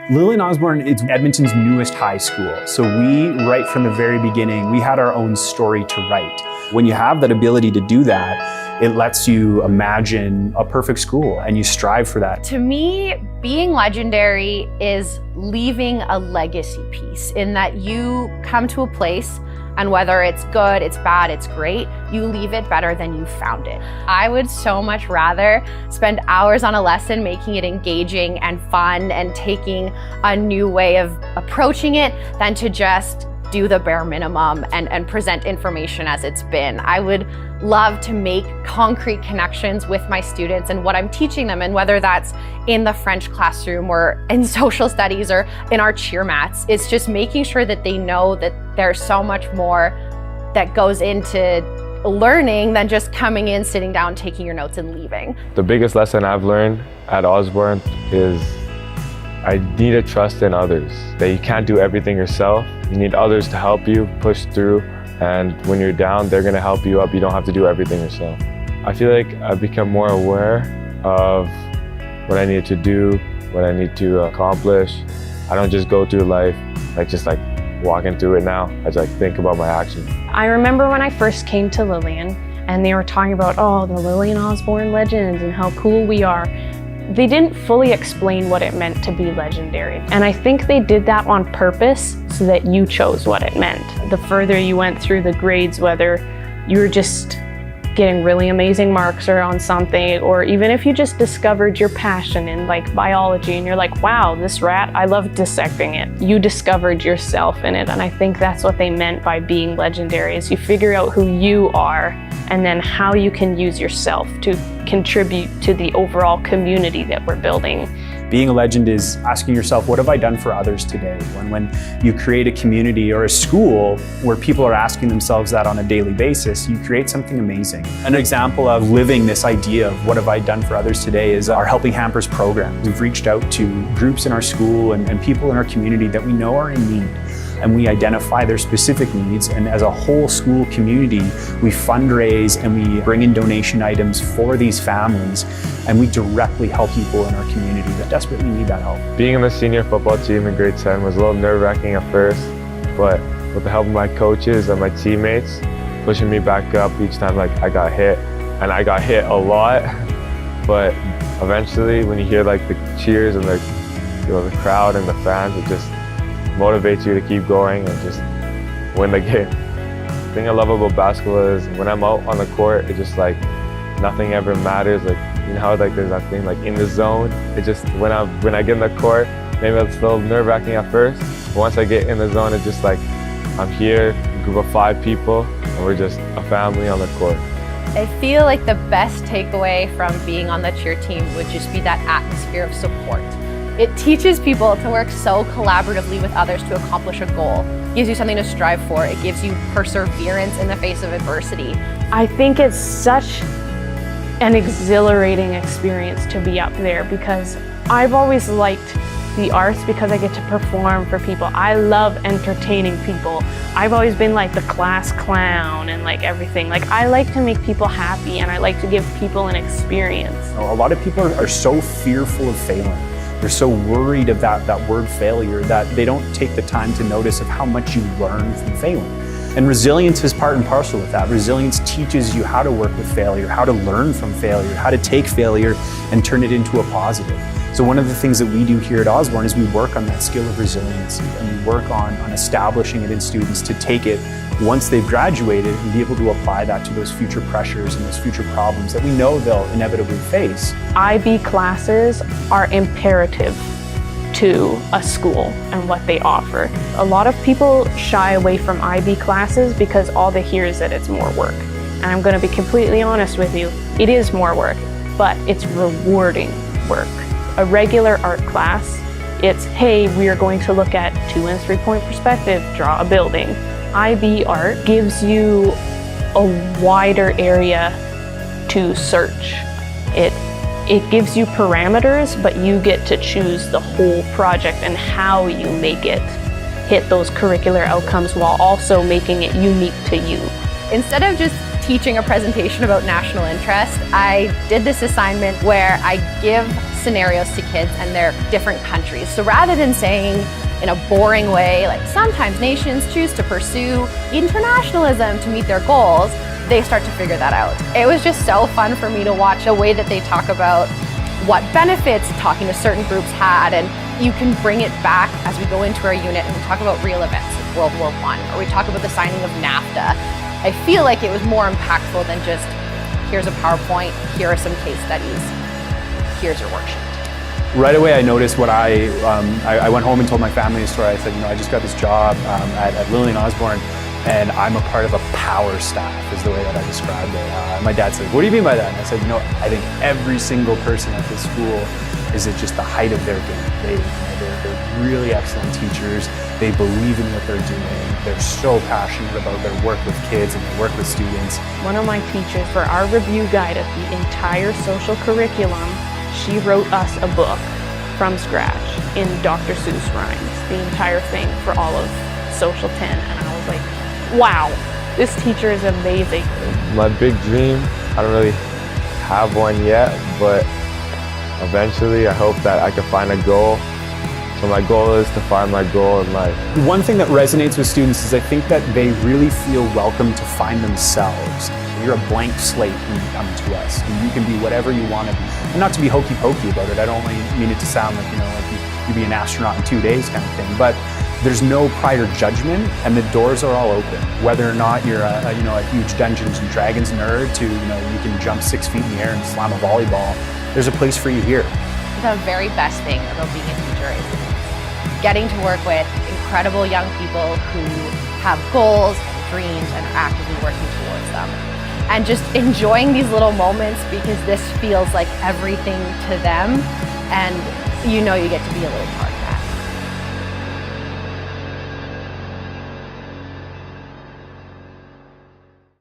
Lillian Osborne is Edmonton's newest high school. So we, right from the very beginning, we had our own story to write. When you have that ability to do that, it lets you imagine a perfect school and you strive for that. To me, being legendary is leaving a legacy piece in that you come to a place and whether it's good, it's bad, it's great, you leave it better than you found it. I would so much rather spend hours on a lesson making it engaging and fun and taking a new way of approaching it than to just do the bare minimum and present information as it's been. I would love to make concrete connections with my students and what I'm teaching them, and whether that's in the French classroom or in social studies or in our cheer mats. It's just making sure that they know that there's so much more that goes into learning than just coming in, sitting down, taking your notes and leaving. The biggest lesson I've learned at Osborne is I need to trust in others, that you can't do everything yourself. You need others to help you push through, and when you're down, they're gonna help you up. You don't have to do everything yourself. I feel like I've become more aware of what I need to do, what I need to accomplish. I don't just go through life just walking through it now. I just think about my actions. I remember when I first came to Lillian and they were talking about, oh, the Lillian Osborne legends and how cool we are. They didn't fully explain what it meant to be legendary. And I think they did that on purpose so that you chose what it meant. The further you went through the grades, whether you were just getting really amazing marks or on something, or even if you just discovered your passion in biology and you're like, wow, this rat, I love dissecting it. You discovered yourself in it. And I think that's what they meant by being legendary, is you figure out who you are and then how you can use yourself to contribute to the overall community that we're building. Being a legend is asking yourself, what have I done for others today? When you create a community or a school where people are asking themselves that on a daily basis, you create something amazing. An example of living this idea of what have I done for others today is our Helping Hampers program. We've reached out to groups in our school and people in our community that we know are in need. And we identify their specific needs, and as a whole school community, we fundraise and we bring in donation items for these families, and we directly help people in our community that desperately need that help. Being in the senior football team in grade 10 was a little nerve-wracking at first, but with the help of my coaches and my teammates pushing me back up each time I got hit, and I got hit a lot, but eventually when you hear the cheers and the crowd and the fans, it just motivates you to keep going and just win the game. The thing I love about basketball is when I'm out on the court, it's just nothing ever matters. You know how there's that thing in the zone. It just when I get in the court, maybe it's a little nerve-wracking at first. But once I get in the zone, it's just I'm here, a group of 5 people, and we're just a family on the court. I feel like the best takeaway from being on the cheer team would just be that atmosphere of support. It teaches people to work so collaboratively with others to accomplish a goal. It gives you something to strive for. It gives you perseverance in the face of adversity. I think it's such an exhilarating experience to be up there, because I've always liked the arts because I get to perform for people. I love entertaining people. I've always been the class clown and everything. I like to make people happy, and I like to give people an experience. A lot of people are so fearful of failing. They're so worried of that word failure that they don't take the time to notice of how much you learn from failing. And resilience is part and parcel with that. Resilience teaches you how to work with failure, how to learn from failure, how to take failure and turn it into a positive. So one of the things that we do here at Osborne is we work on that skill of resiliency, and we work on establishing it in students to take it once they've graduated and be able to apply that to those future pressures and those future problems that we know they'll inevitably face. IB classes are imperative to a school and what they offer. A lot of people shy away from IB classes because all they hear is that it's more work. And I'm going to be completely honest with you, it is more work, but it's rewarding work. A regular art class, it's, hey, we are going to look at 2- and 3-point perspective, draw a building. IB art gives you a wider area to search. It gives you parameters, but you get to choose the whole project and how you make it hit those curricular outcomes while also making it unique to you. Instead of just teaching a presentation about national interest, I did this assignment where I give scenarios to kids and their different countries. So rather than saying in a boring way, like sometimes nations choose to pursue internationalism to meet their goals, they start to figure that out. It was just so fun for me to watch the way that they talk about what benefits talking to certain groups had, and you can bring it back as we go into our unit and we talk about real events like World War I, or we talk about the signing of NAFTA. I feel like it was more impactful than just, here's a PowerPoint, here are some case studies, here's your worksheet. Right away, I noticed what I went home and told my family a story. I said, I just got this job at Lillian Osborne, and I'm a part of a power staff, is the way that I described it. My dad said, what do you mean by that? And I said, I think every single person at this school is at just the height of their game. They're really excellent teachers. They believe in what they're doing. They're so passionate about their work with kids and their work with students. One of my teachers, for our review guide of the entire social curriculum, she wrote us a book from scratch in Dr. Seuss rhymes, the entire thing for all of Social 10, and I was like, wow, this teacher is amazing. My big dream, I don't really have one yet, but eventually I hope that I can find a goal. So my goal is to find my goal in life. One thing that resonates with students is I think that they really feel welcome to find themselves. You're a blank slate when you come to us, and you can be whatever you want to be. And not to be hokey pokey about it, I don't mean it to sound like, like you be an astronaut in 2 days kind of thing, but there's no prior judgment, and the doors are all open. Whether or not you're a huge Dungeons and Dragons nerd to, you can jump 6 feet in the air and slam a volleyball, there's a place for you here. The very best thing about being a teacher is getting to work with incredible young people who have goals and dreams and are actively working towards them. And just enjoying these little moments, because this feels like everything to them, and you get to be a little part of it.